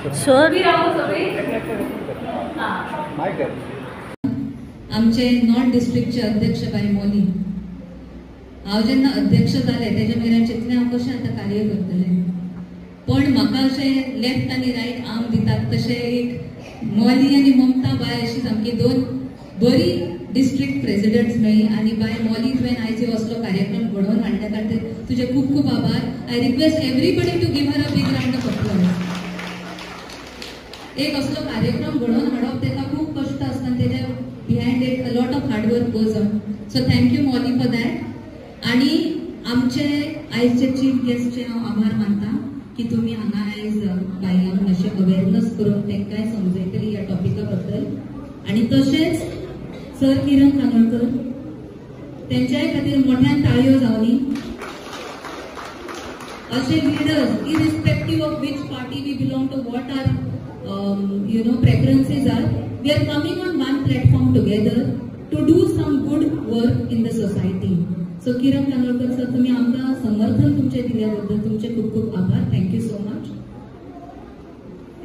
Sir आमचे north डिस्ट्रिक्टचे अध्यक्ष बाई मोली हांव जेन्ना अध्यक्ष जाले तेजे मेरेन चिंतलें हांव कशें आतां कार्य करतलें पण म्हाका अशें लेफ्ट आनी रायट आर्म दितात तशें एक मोली आनी ममता बाय अशी सामकी दोन बरी डिस्ट्रिक्ट प्रेसिडेंट्स मेळ्ळी आनी बाय मोली तुवें आयज हो असलो कार्यक्रम घडोवन हाडल्या खातीर तुजे खूब खूब आभार. I request everybody to give her a big round of applause. एक असलो कार्यक्रम घडोवन हाडप तेका खूब कश्ट आसता आनी तेज्या behind it a lot of hard work goes on. So thank you Molly for that. आणि आमचे आयजचे चीफ गेस्टचे हांव आभार मानता की तुमी हांगा आयज बायलांक मातशें अवेरनस करून तांकांय समजयतली ह्या टॉपिका बद्दल. आणि तशेंच सर किरण कानोळकर तेंच्याय खातीर मोठ्यान ताळयो जावनी. अशे leaders irrespective of which party we belong to what are preferences are, we are coming on one platform together to do some good work in the society. So Kiran Kanolkar sir, तुम्ही आमका समर्थन तुमचे दिल्याबद्दल तुमचे खूप खूप आभार. Thank you so much.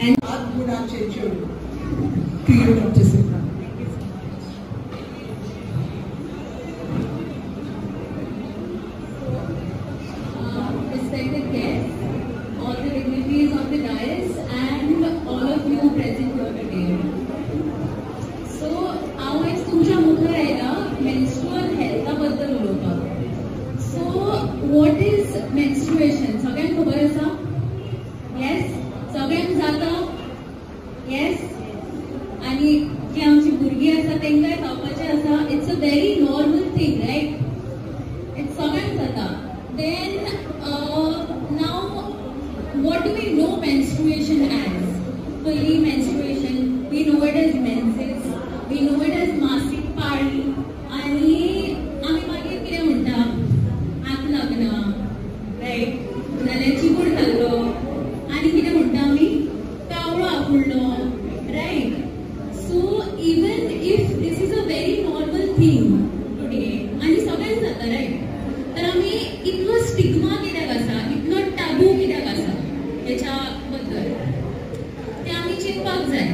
And गुणाचे चेडू to you, Dr. Simran. Respected guests, all the dignitaries of the dais, and all of you present here today. So, हांव आयज तुमच्या मुखार आयला मेन्स्ट्रुअल हेल्था बद्दल उलोवपाक. सो वॉट इज मेन्स्ट्रुएशन सगळ्यांक खबर आसा? येस, सगळ्यांक जाता? येस. आनी जी आमची भुरगीं आसा तेंकांय जावपाचें आसा. It's a very normal thing, right? It's सगळ्यांक जाता. Then now what do we know menstruation as? Fully menstruation, we know it as menses, we know it as मासिक पाळी. आणि आम्ही मागीर कितें म्हणटा? आत लग्न, रायट? नाल्यार चिकूड खाल्लो आनी कितें म्हणटा आमी? कावळो आपुळ्ळो, right? So even if this is a very normal thing today आनी सगळ्यांक जाता, रायट? तर आम्ही इतलो स्टिग्मा कित्याक आसा, इतलो टॅबू कित्याक आसा हेच्या बद्दल ते आम्ही चिंतपाक जाय.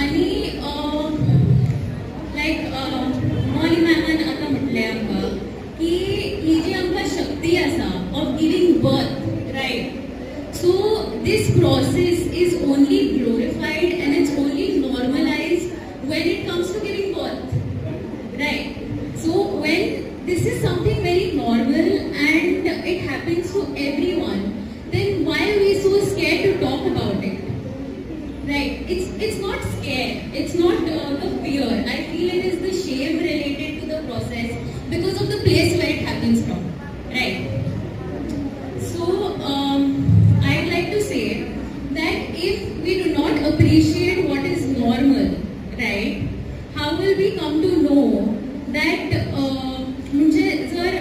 आनी लायक मॉली मॅमान आतां म्हटलें आमकां की ही जी आमकां शक्ती आसा of giving birth, right? So this process is only glorified and it's only normalized when it comes to giving birth, right? So when this is something very normal and it happens to everyone, then why are we so scared to talk about it, right? It's not scare, it's not the fear. I feel it is the shame related to the process because of the place where it happens from, right? So I'd like to say that if we do not appreciate what is normal, right, how will we come to know that म्हणजे जर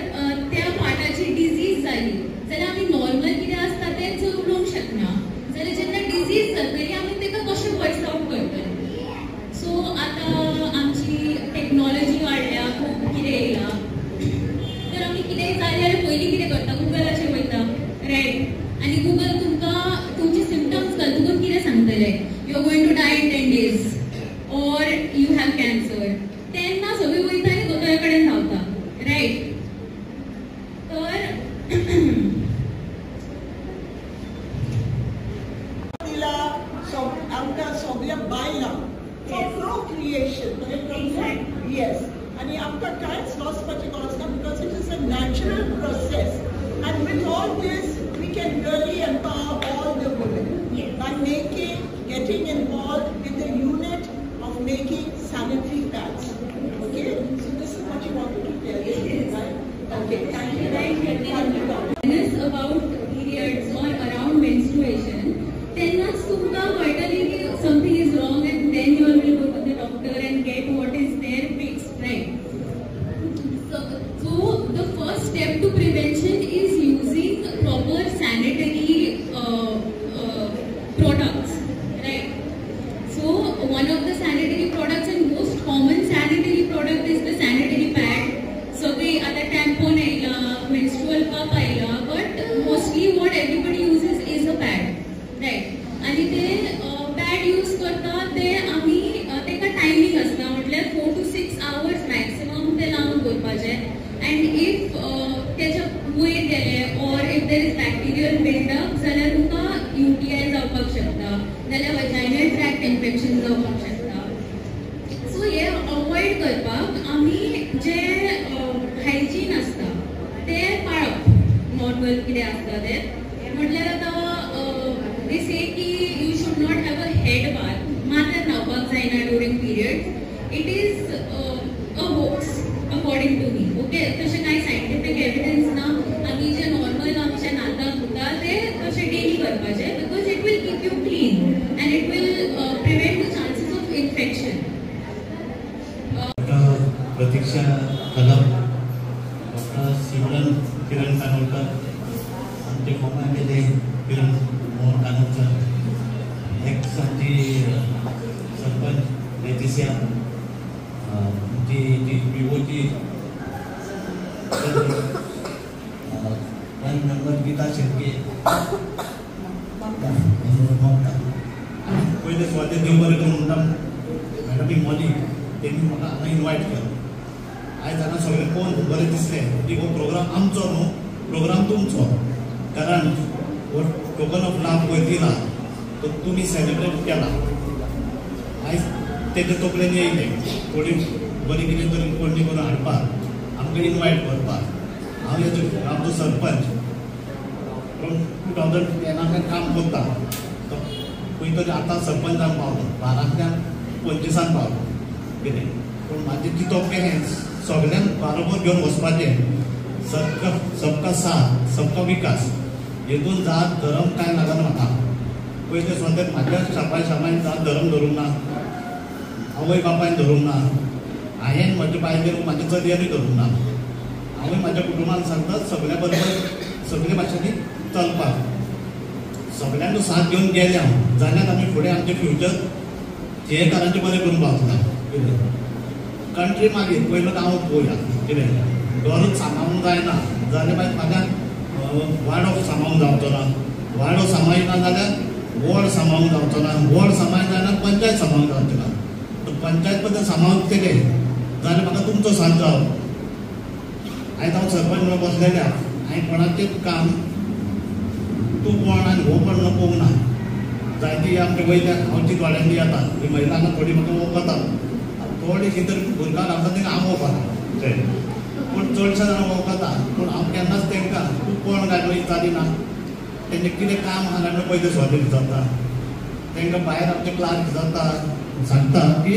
त्या पाटाची disease जाली जाल्यार आमी normal कितें आसता तें उलोवंक शकना. जाल्यार जेन्ना डिजीज जातली आमी तेका कशें वॉयस आउट करतली? सो आतां आमची टेक्नॉलॉजी वाडल्या, खूब कितें येयला. तर आमी कितेंय जाल्यार पयलीं कितें करता? गुगलाचेर वयता, रायट? आनी गुगल तुमकां तुमचे सिम्पटम्स घालतकूच कितें सांगतलें? You are going to die in 10 days or you have cancer. तेन्ना सगळीं वयता आनी दोतोरा कडेन धांवता, रायट? तर आमकां सगळ्या बायलांक प्रोक्रिएशन, येस, आनी आमकां कांयच वचपाचें गरज ना because it is a natural process. And with all this, we can really empower all the women by getting involved in the unit of making sanitary pads. Okay, so this is what you wanted to tell me, right? Okay, thank you. Awareness about periods or around menstruation, then तुमकां कळटली की something is wrong and then you will go to the doctor and get what is there fixed, right? So the first step to prevention is using proper sanitary products, right? So कितें आसता तें म्हटल्यार आतां they say की you should not have a head bath माथ्यार न्हांवपाक जायना during period it is a hoax according to me okay तशें कांय सायंटिफीक एविडन्स ना आमी जे नॉर्मल आमचे नाताक उरता ते तशें डेली करपाचें because it will keep you clean and it will prevent the chances of infection. Pratiksha Kadam, doctor Simran Kiran Kanolkar, आमचे फॉर्मर केले किरण मोहन कानोलकर, एक्स आमची सरपंच लेटिसिया, जी विवोची वन मेंबर गीता शेटके, पहिले स्वाती देव बरें करून म्हणटा मॅडमी मोदी त्यांनी म्हाका हांगा इनवायट केलो. आयज हांगा सगळे पळोवन बरें दिसलें की हो प्रोग्राम आमचो न्हू, प्रोग्राम तुमचो, कारण हो टोकन ऑफ लव पळय दिला तो तुमी सेलिब्रेट केला. आयज तेजे तकलेन येयले थोडी बरी कितें तरी कोणी करून हाडपाक आमकां इनवायट करपाक. हांव हेजो गांवचो सरपंच फ्रॉम 2010 काम करता. खंय तरी आतां सरपंचाक पावलो, 12तल्यान 25 पावलो कितें, पूण म्हाजें चिंतप हें सगळ्यांक बरोबर घेवन वचपाचें. सबका साथ सबका विकास हेतून जात धर्म कांय लागना म्हाका. पयले स्वतंत्र म्हाज्या शापायन जात धर्म धरूंक ना, आवय बापायन धरूंक ना, हांवें म्हज्या बायलेर म्हाज्या चलयांनी धरूंक ना. हांवें म्हाज्या कुटुंबान सांगता सगळ्या बरोबर सगळे भाशेनी चलपाक, सगळ्यांचो साथ घेवन गेले हांव जाल्यार आमी फुडें आमचें फ्युचर ध्येयकारांचें बरें करून पावतले. कितें कंट्री मागीर पयलो हांव पळोवया कितें घरूच सांबाळूंक जायना जाल्यार मागीर म्हाज्या वाडो सांबाळूंक जावचो ना, वाडो सांबाळिना जाल्यार वॉर्ड सांबाळूंक जावचो ना, वॉर्ड सांबाळना जाल्यार पंचायत सांबाळूंक जावचें ना. पंचायत बद्दल सांबाळूंक तेले जाल्यार म्हाका तुमचो साथ जावो. आयज हांव सरपंच म्हणून बसलेल्या हांवें कोणाचेंच काम तूं कोण आनी हो कोण पळोवंक ना. जायती आमचे वयल्या हांवची थोड्यांनी येतात, ही महिलांना थोडी म्हाका वळखतात, थोडी कितें भुरगां लागता तेंकां हांव वळखता, पूण चडशे जाणां वळखता. पूण हांव केन्नाच तेंकां तूं कोण काय म्हणून विचारी ना. तेंचें कितें काम आहा काय पयलीं सॉरी विचारता. तेंकां भायर आमचे क्लार्क जाता सांगता की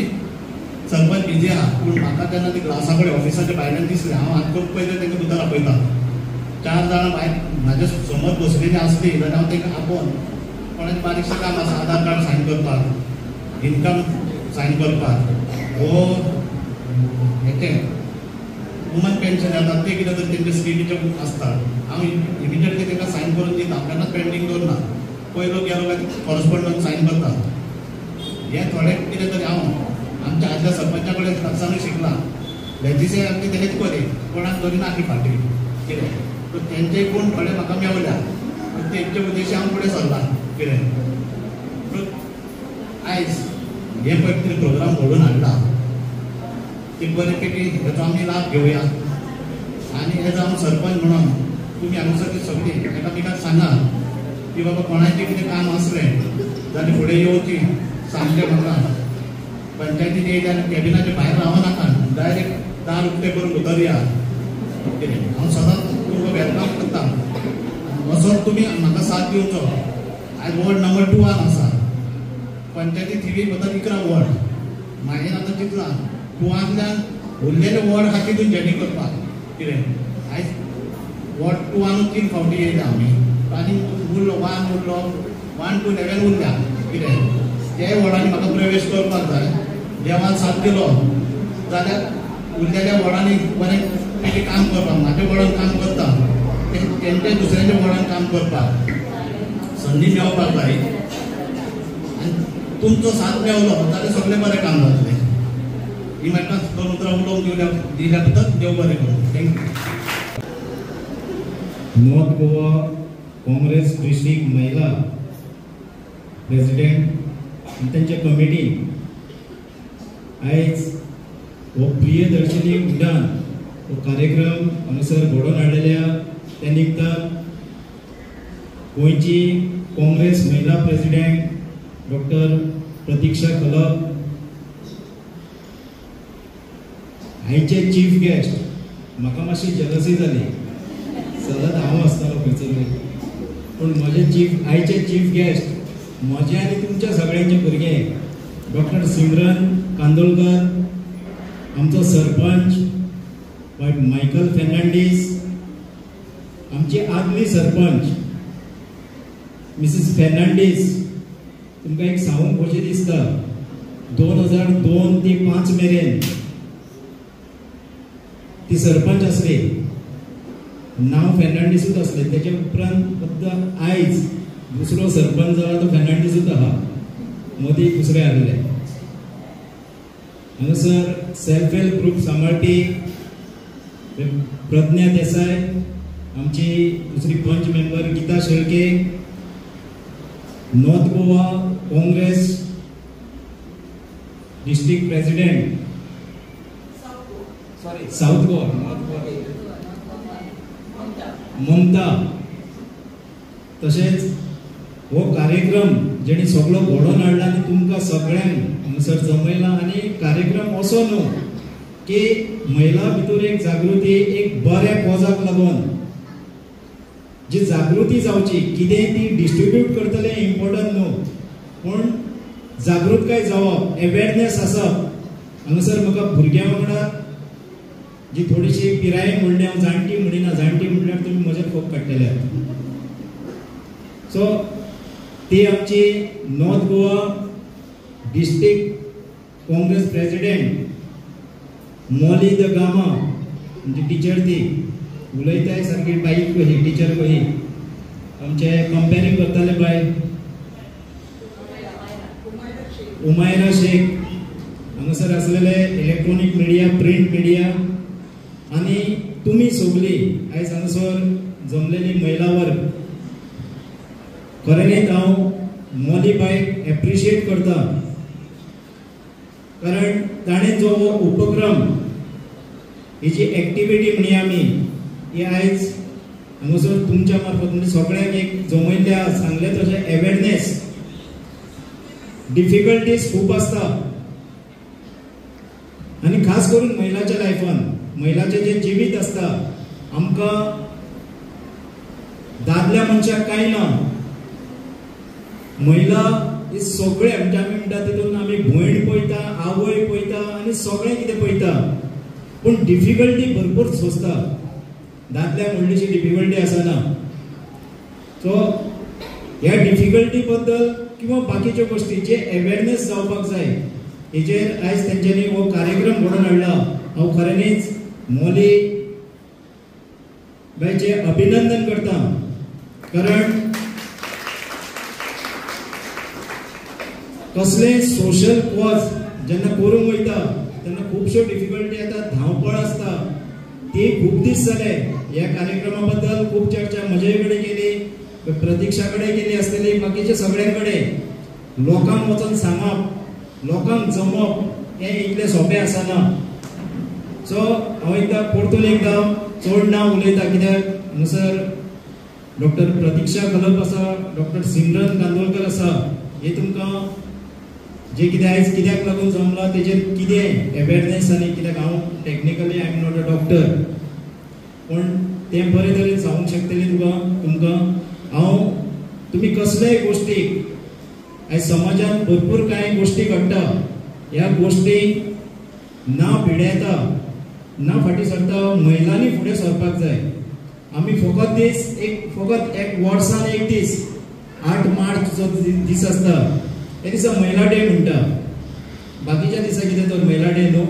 सरपंच बिजी आहा, पूण म्हाका जेन्ना ती ग्लासा कडेन ऑफिसाच्या भायल्यान दिसलें हांव हात करून पयलें तेंकां भितर आपयता. 4 जाणां भायर म्हाज्या समोर बसलेलीं आसलीं जाल्यार हांव तेंकां आपोवन कोणाचें बारीकशें काम आसा आधार कार्ड सायन करपाक, इन्कम सायन करपाक, वो हेचें वुमन पेन्शन येता तें कितें तरी तेंचे स्किमीचें आसता, हांव इमिडिएटली तेंकां सायन करून दिता. हांव केन्नाच पेंडींग दवरना, पयलो गेलो काय कॉरस्पॉन्डंट सायन करता. हें थोडें कितें तरी हांव आमच्या आदल्या सरपंचा कडेन सामकें शिकला. लेजिस्लेचर आमची तेणेच बरी कोणाक धरिना आमी फाटीं कितें, तर तेंचे कोण थोडे म्हाका मेवल्या, पूण तेंचे उद्देशी हांव फुडें सरला कितें. आयज हे पळय कितें प्रोग्राम घडोवन हाडला ते बरे पैकी हेचो आमी लाभ घेवया. आनी हेजो हांव सरपंच म्हणून तुमी हांगासर सगळीं एकामेकाक सांगा की बाबा कोणाचें कितें काम आसलें जाल्यार फुडें येवची सांगचें म्हाका. पंचायतीन येयल्यार कॅबिनाच्या भायर रावनाका, डायरेक्ट 10 रुपये करून भितर या कितें. हांव सदांच तुमकां वेलकम करता. असोच तुमी म्हाका साथ दिवचो. आयज वॉर्ड नंबर 2 आसा, पंचायती थिवी बद्दल 11 वॉर्ड, म्हाजेन आतां चिंतलां 2तल्यान उरलेले वॉर्ड आहा तितून जॉयनींग करपाक कितें. आयज वॉर्ड 2 3 फावटी येयल्या आमी, आनी उरलो 1 उरलो 1 to 11 उरल्या कितें. ते वॉर्डांनी म्हाका प्रवेश करपाक जाय. देवान साथ दिलो जाल्यार उरलेल्या वॉर्डांनी बरें पैकी काम करपाक, म्हाज्या वॉर्डान काम करता तेंच्या दुसऱ्यांच्या वॉर्डान काम करपाक संदी मेळपाक जाय. आनी तुमचो साथ मेळलो जाल्यार सगळें बरें काम जातलें. ही म्हाका 2 उतरां उलोवंक दिल्या बद्दल देव बरें करूं. Thank you. North Goa Congress district महिला प्रेसिडेंट आनी तेंच्या कमिटीन आयज हो प्रियदर्शिनी उड्डाण हो कार्यक्रम हांगासर घडोवन हाडलेल्या त्या निमतान गोंयची काँग्रेस महिला प्रेसिडेंट डॉक्टर प्रतीक्षा कलप, आयचे चीफ गेस्ट, म्हाका मातशी जेलसी जाली सदांच हांव आसतालो खंयसर हांगासर. पूण म्हजे आयचे चीफ गेस्ट म्हजे आनी तुमच्या सगळ्यांचे भुरगे डॉक्टर सिमरन कांदोळकर, आमचो सरपंच मायकल फेर्नांडीस, आमची आदली सरपंच मिसेस फेर्नांडीस. तुमकां एक सांगूंक कशें दिसता 2002 ते 5 मेरेन ती सरपंच आसली, नांव फेर्नांडीसूच असलें. तेचे उपरांत फक्त आयज दुसरो सरपंच जाला तो फेर्नांडीसूच आहा, मोदी दुसरे आसले. हांगासर सेल्फ हेल्प ग्रुप सांबाळपी प्रज्ञा देसाय, आमची दुसरी panch member Geeta Shelke, North Goa Congress district president, South Goa Mamata. तशेंच हो कार्यक्रम जेणे सगळो घडोवन हाडला आनी तुमकां सगळ्यांक हांगासर जमयला. आनी कार्यक्रम असो न्हू की महिला भितर एक जागृती, एक बऱ्या कॉजाक लागून जी जागृती जावची, कितें ती डिस्ट्रिब्यूट करतले इम्पॉर्टंट न्हू, पूण जागृतकाय जावप, अवेरनेस आसप. हांगासर म्हाका भुरग्यां वांगडा जी थोडीशी पिरायेन म्हणली, हांव जाणटी म्हणिना, जाणटी म्हणल्यार तुमी म्हजे फोग काडटले. सो ती आमची north Goa district Congress president Molly the gamma, म्हणजे टिचर ती उलयताय सारकी बाईक कशी, टिचर कशी. आमचे कंपेरिंग करताले बाय उमायरा शेख. हांगासर आसलेले इलेक्ट्रॉनिक मिडिया, प्रिंट मिडिया आनी तुमी सगळी आयज हांगासर जमलेली महिला वर्ग. खरेंच हांव मॉली बायक एप्रिशिएट करता, कारण ताणें जो उपक्रम, ही जी एक्टिविटी म्हणया आमी, ही आयज हांगासर तुमच्या मार्फत म्हणजे सगळ्यांक एक जमयल्या, सांगले तशें अवेरनेस. डिफिकल्टीज खूब आसता आनी खास करून महिलाच्या लायफान, महिलाचे जे जिवीत आसता, आमकां दादल्या मनशाक कांय ना. महिला हे सगळे म्हणजे आमी म्हणटा तितून आमी भयण पळयता, आवय पळयता आनी सगळें कितें पळयता, पूण डिफिकल्टी भरपूर सोंसता. दादल्या व्हडलीशी डिफिकल्टी आसना. सो ह्या डिफिकल्टी बद्दल किंवा बाकीच्यो गोष्टींचे अवेरनेस जावपाक जाय, हेजेर आयज तेंच्यांनी हो कार्यक्रम घडोवन हाडला. हांव खरेंच मॉली बायचे अभिनंदन करता, कारण कसले सोशल कॉज जेन्ना करूंक वयता तेन्ना खुबश्यो डिफिकल्टी येता, धांवपळ आसता. ती खूब दीस जाले. ह्या कार्यक्रमा बद्दल खूब चर्चा म्हजे कडेन केली, प्रतीक्षा कडेन केली आसतली, बाकीचे सगळ्यां कडेन. लोकांक वचून सांगप, लोकांक जमप हें इतलें सोंपें आसना. सो हांव एकदां परतून एकदां चड ना उलयता, कित्याक हांगासर डॉक्टर प्रतीक्षा कलप आसा, डॉक्टर सिमरन कांदोळकर आसा. हे तुमकां जे कितें आयज कित्याक लागून जमला तेजेर कितें अवेरनेस आनी कित्याक हांव technically I am not a doctor, पूण तें बरे तरेन सांगूंक शकतली तुमकां. हांव तुमी कसलेय गोश्टीक आयज समाजान भरपूर कांय गोश्टी घडटा, ह्या गोश्टीक ना भिडेता, ना फाटी सरता. महिलांनी फुडें सरपाक जाय. आमी फकत एक वर्सान एक दीस 8 मार्च जो दीस आसता त्या दिसा महिला डे म्हणटा. बाकीच्या दिसा कितें तर महिला डे न्हू,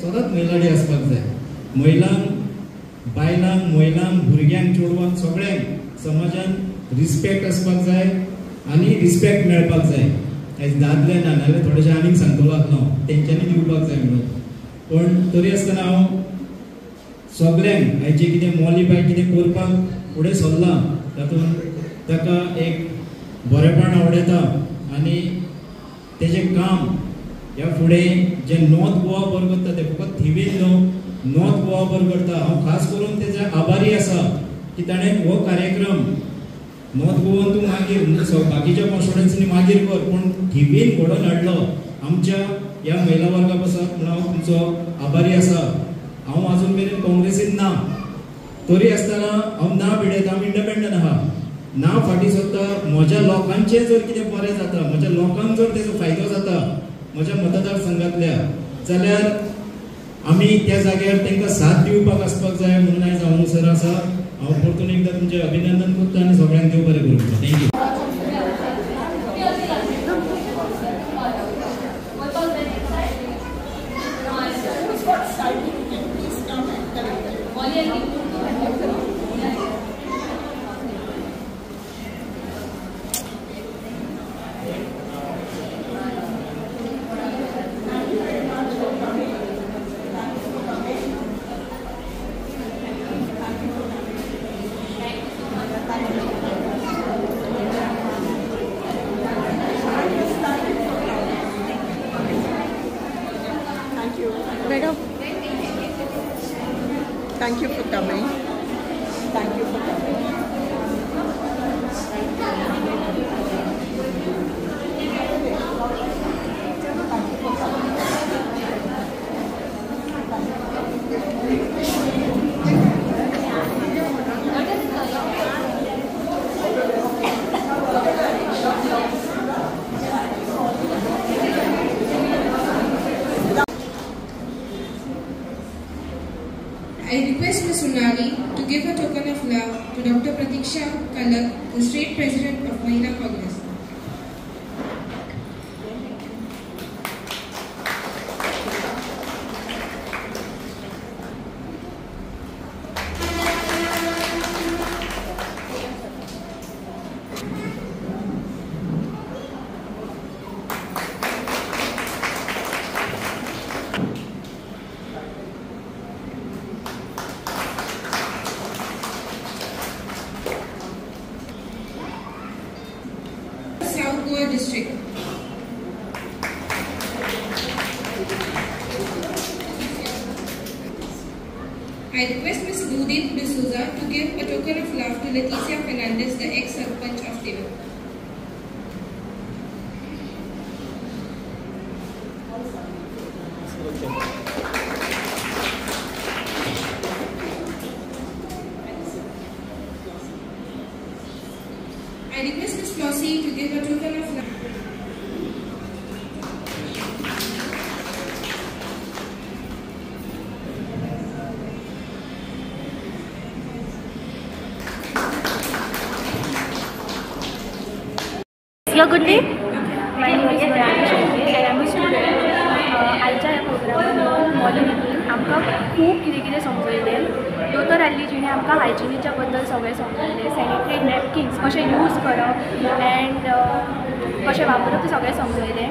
सदांच महिला डे आसपाक जाय. महिलांक, बायलांक, महिलांक, भुरग्यांक, चेडवांक सगळ्यांक समाजान रिस्पेक्ट आसपाक जाय आनी रिस्पेक्ट मेळपाक जाय. आयज दादले ना नाल्यार थोडेशें आनीक सांगतलो आसलो तेंच्यांनी दिवपाक जाय म्हणून. पण तरी आसतना हांव सगळ्यांक आयज जें कितें मॉली बाय कितें करपाक फुडें सरला तातूंत ताका एक बरेपण आवडटा आनी तेजें काम ह्या फुडें जे नॉर्थ गोवा बर करता ते फकत थिवीन न्हू, नॉर्थ गोवा बर करता. हांव खास करून तेजे आभारी आसा की ताणें हो कार्यक्रम नॉर्थ गोवान तूं मागीर बाकीच्या कॉन्स्टिट्युएन्सीनी मागीर कर, पूण थिवीन घडोवन हाडलो आमच्या ह्या महिला वर्गा पासत म्हणून हांव तुमचो आभारी आसा. हांव आजून मेरेन काँग्रेसीन ना, तरी आसतना हांव ना भिडेता, हांव इंडिपेंडंट आहा. ना फाटी सरता. म्हज्या लोकांचें जर कितें बरें जाता, म्हज्या लोकांक जर तेजो फायदो जाता म्हज्या मतदारसंघातल्या, जाल्यार आमी त्या जाग्यार तांकां साथ दिवपाक आसपाक जाय म्हणून आयज हांव मुसर आसा. हांव परतून एकदां तुमचें अभिनंदन करता आनी सगळ्यांक देव बरें करूं. Thank you. Thank you for coming. Thank you for coming. I request Ms. Unali to give a token of love to Dr. Pratiksha Kalak, the State President of Mahila Congress. South Goa District. I request Ms. Ludit D'Souza to give a token of love to Leticia Fernandez, the ex-Sarpanch of Teva. I request Ms. Flossie to give a token of love. Good day. My name is Nandini and I am a student. आयच्या ह्या प्रोग्रामान मॉलिनीन आमकां खूब कितें कितें समजयलें. दोतोर आल्ली जिणें आमकां हायजिनीच्या बद्दल सगळें समजयलें. सॅनिटरी नॅपकिन्स कशें यूज करप एंड कशें वापरप तें सगळें समजयलें.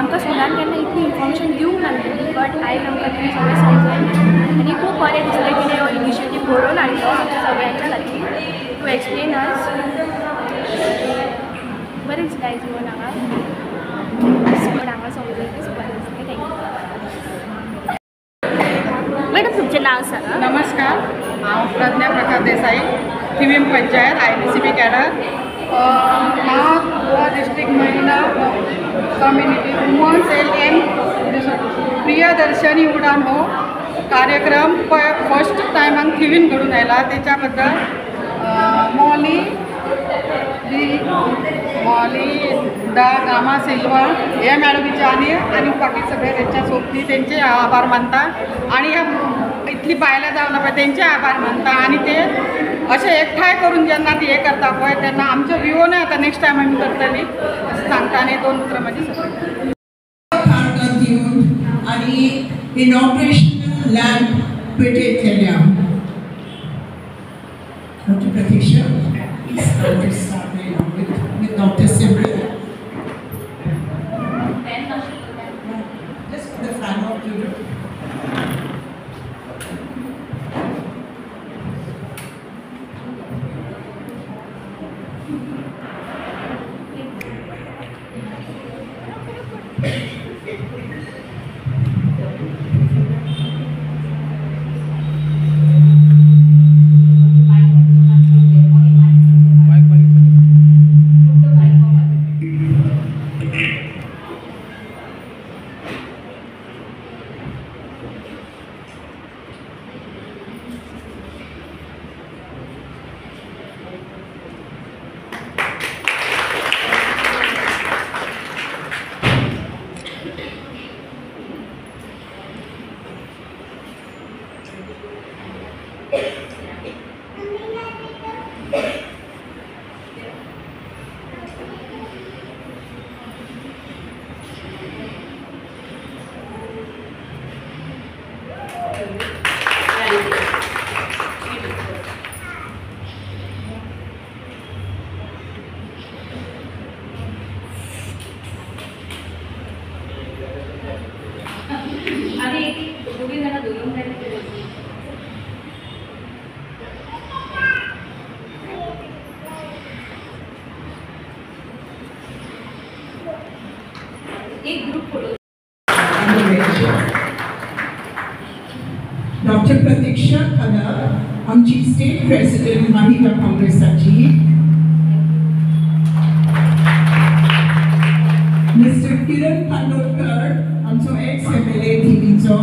आमकां स्कुलान केन्ना इतली इन्फॉर्मेशन दिवंक नासली, बट आयज आमकां तें सगळें समजयलें आनी खूब बरें दिसलें की हो इनिशिएटीव घडोवन हाडलो आमच्या सगळ्यांच्या खातीर टू एक्सप्लेन अस. बरें दिसता आयज येवन हांगा समजयलें बरें दिसलें. थँक्यू. मॅडम तुमचें नांव सांगा. नमस्कार, हांव Pragya Prakash Desai, Thivim panchayat IBCB cadre. North Goa district महिला कम्युनिटी वुमन सेल एम प्रियदर्शनी उडान हो कार्यक्रम फर्स्ट टायमाक थिवीन घडून आयला. त्याच्याबद्दल मॉली दा गामा सिल्वा हे मॅडमीचे आणि बाकी सगळे त्यांच्या सोबती त्यांचे आभार मानता आणि इतली बायलां जावना पळय तेंचे आभार मानता. आणि ते अशें एकठांय करून जेन्ना ती हे करता पळय तेन्ना आमचो विवोनूय आता नेक्स्ट टायम आमी करतली अशें सांगता. आनी 2 उतरां म्हाजी सगळी ताकद दिवन आनी इनॉग्रेशनल लॅम्प पेटेड केल्या. Doctor Pratiksha with Dr. Simran. Just put the fan off to you. Doctor Pratiksha Kalak आमची स्टेट प्रेसिडेंट महिला काँग्रेसाची, मिस्टर किरण खांडोळकर आमचो एक्स MLA थिवीचो,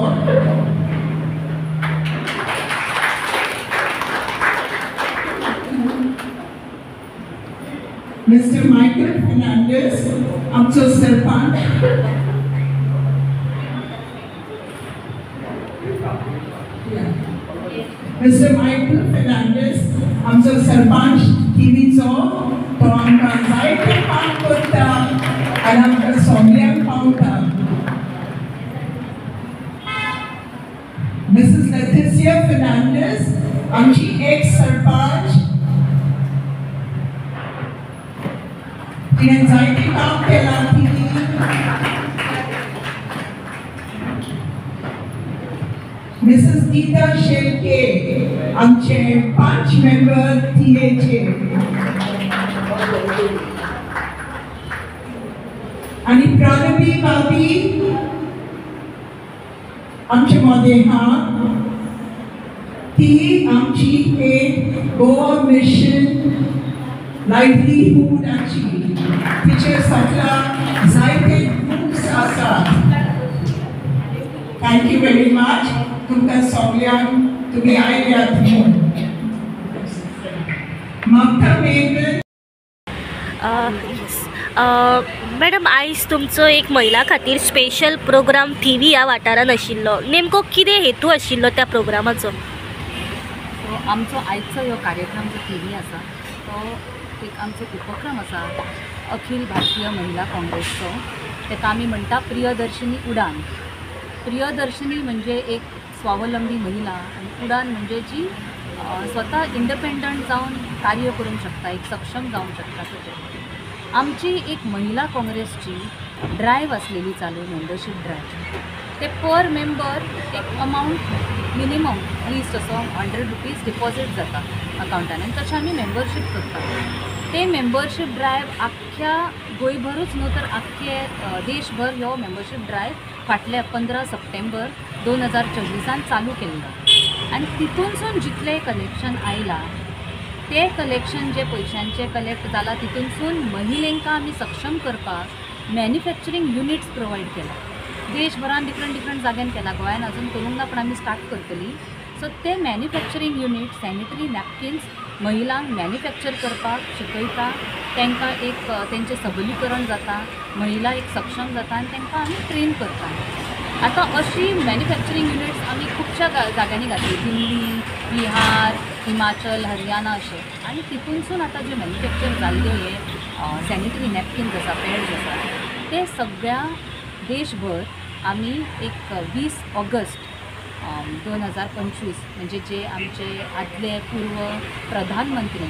मिस्टर मायकल फर्नांडीस आमचो सरपंच, मिस्टर मायकल फर्नांडीस आमचो सरपंच थिवीचो, तो आमकां जायते काम करता आनी आमकां सगळ्यांक पावता. मिसेस लेटिसिया फर्नांडीस आमची एक्स सरपंच, तिणें जायते काम केलां थिवी. मिसेस गीता शेळके आमचे 5 मेंबर थिएचे, आणि प्राणवी बाबी आमचे मध्ये ती आमची एक गोवा मिशन लायव्हलीहूडाची, तिचे सगळ्या जायते बुक्स आसात. Thank you very much. तुमकां सगळ्यांक तुमी आयल्यात म्हणून. मागता मेघन मॅडम, आयज तुमचो एक महिला खातीर स्पेशल प्रोग्राम थिवी ह्या वाठारान आशिल्लो. नेमको कितें हेतू आशिल्लो त्या प्रोग्रामाचो? आमचो आयचो ह्यो कार्यक्रम जो थिवी आसा तो एक आमचो उपक्रम आसा अखिल भारतीय महिला काँग्रेसचो. ताका आमी म्हणटा प्रियदर्शिनी उडान. प्रियदर्शिनी म्हणजे एक स्वावलंबी महिला आणि उडान म्हणजे जी स्वतः इंडिपेंडंट जाऊन कार्य करूंक शकता, एक सक्षम जावंक शकता. तशें आमची एक महिला काँग्रेसची ड्रायव्ह आसलेली चालू, मेंबरशीप ड्रायव्ह. ते पर मेंबर एक अमावंट मिनिमम लिस्ट असो 100 रुपीज डिपॉझिट जाता अकावंटान, आनी तशें आमी मेंबरशीप करता. ते मेंबरशीप ड्रायव्ह आख्ख्या गोंयभरूच न्हू तर आख्खे देशभर ह्यो मेंबरशीप ड्रायव्ह फाटल्या 15 सप्टेंबर 2024 चालू केल्लो. आनी तितूनसून जितलें कलेक्शन आयलां ते कलेक्शन जे पयशांचे कलेक्ट जाला तितूनसून महिलांकां आमी सक्षम करपाक मॅन्युफॅक्चरींग युनिट्स प्रोवायड केला. देशभरान डिफरंट जाग्यान केला, गोंयान अजून करूंक ना, पण आमी स्टार्ट करतली. सो ते मॅन्युफॅक्चरींग युनिट सॅनिटरी नॅपकिन्स महिलांक मॅन्युफॅक्चर करपाक शिकयता, तांकां एक तेंचें सबलीकरण जाता, महिला एक सक्षम जाता आनी तांकां आमी ट्रेन करता. आतां अशी मॅन्युफॅक्चरींग युनिट्स आमी खुबश्या जाग्यांनी घातली, दिल्ली, बिहार, हिमाचल, हरियाणा अशे. आनी तितूनसून आतां जे मॅन्युफॅक्चर जाल्ल्यो हे सॅनिटरी नॅपकिन्स आसा, पॅड्स आसा, ते सगळ्या देशभर आमी एक 20 ऑगस्ट 2025 म्हणजे जे आमचे आदले पूर्व प्रधानमंत्री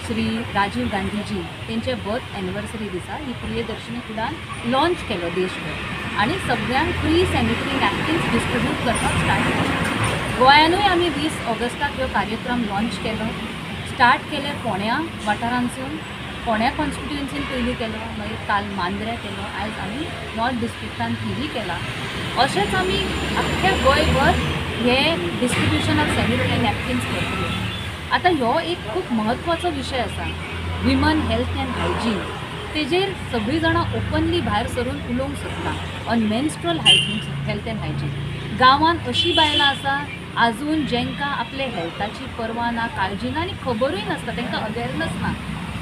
श्री राजीव गांधीजी तेंचे बर्थ एनिवर्सरी दिसा ही प्रियदर्शिनी उडान लॉन्च केलो देशभर आनी सगळ्यांक फ्री सॅनिटरी नॅपकिन्स डिस्ट्रिब्यूट करपाक स्टार्ट केलो. गोंयानूय आमी 20 ऑगस्टाक ह्यो कार्यक्रम लॉन्च केलो. स्टार्ट केले फोंड्या वाठारांसून, फोंड्या कॉन्स्टिट्युएन्सीन पयलीं केलो, मागीर काल मांद्र्या केलो, आयज आमी नॉर्थ डिस्ट्रिक्टान थिवी केला. अशेंच आमी आख्ख्या गोंयभर हे डिस्ट्रिब्युशन ऑफ सॅनिटरी नॅपकिन्स करतले. आतां ह्यो एक खूब म्हत्वाचो विशय आसा, विमन हेल्थ एंड हायजीन. तेजेर सगळीं जाणां ओपनली भायर सरून उलोवंक सोदता on menstrual health end hygiene. गांवांत अशीं बायलां आसा आजून जेंकां आपले हेल्थाची पर्वा ना, काळजी ना आनी खबरूय नासता, तांकां अवेरनस ना.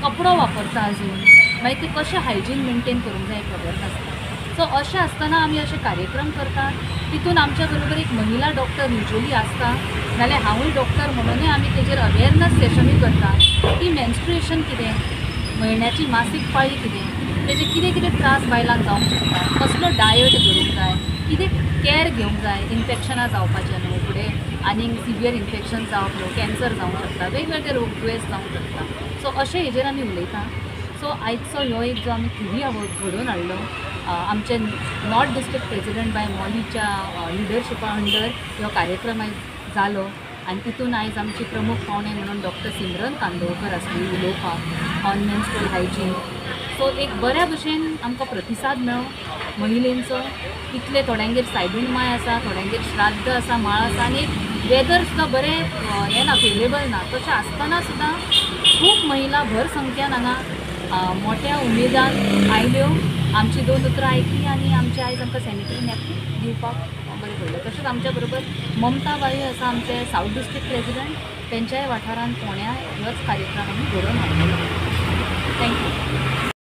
कपडो वापरता आजून, मागीर ते कशें हायजीन मेंटेन करूंक जाय खबर नासता. सो अशें आसतना आमी अशे कार्यक्रम करतात. तितून आमच्या बरोबर एक महिला डॉक्टर युजली आसता, नाल्यार हांवूय डॉक्टर म्हणूनय आमी तेजेर अवेरनस सेशनूय करता की मेन्स्ट्रुएशन कितें, म्हयन्याची मासीक पाळी कितें, तेजे कितें कितें त्रास बायलांक जावंक शकता, कसलो डायट करूंक जाय, कितें केअर घेवंक जाय, इन्फेक्शनां जावपाचें न्हू फुडें आनी सिवियर इन्फेक्शन जावप न्हू कॅन्सर जावंक शकता वेगवेगळे रोग दुयेंस जावंक शकता सो अशे हेजेर आमी उलयता सो आयचो ह्यो एक जो आमी थिवी घडोवन हाडलो आमचे नॉर्थ डिस्ट्रिक्ट प्रेसिडेंट बाय मॉलीच्या लिडरशिपा अंडर ह्यो कार्यक्रम आयज जालो आनी तितून आयज आमची प्रमुख पावणे म्हणून डॉक्टर सिमरन कांदोळकर आसली उलोवपाक ऑन मेन्स्ट्रुअल हायजीन सो एक बऱ्या भशेन आमकां प्रतिसाद मेळ्ळो महिलेंचो इतले थोड्यांगेर सायबीण माय आसा थोड्यांगेर श्राद्ध आसा माळ आसा आनी वेदर सुद्दां बरें हें ना फेवरेबल ना तशें आसतना सुद्दां खूब महिला भर संख्यान हांगा मोठ्या उमेदान आयल्यो आमची 2 उतरां आयकली आनी आमचे आयज आमकां सॅनिटरी नॅपकीन दिवपाक बरें पडलें तशेंच आमच्या बरोबर ममता बाई आसा आमचे साऊथ डिस्ट्रिक्ट प्रेसिडेंट तेंच्याय वाठारांत फोंड्या ह्योच कार्यक्रम आमी घडोवन हाडलेलो थँक्यू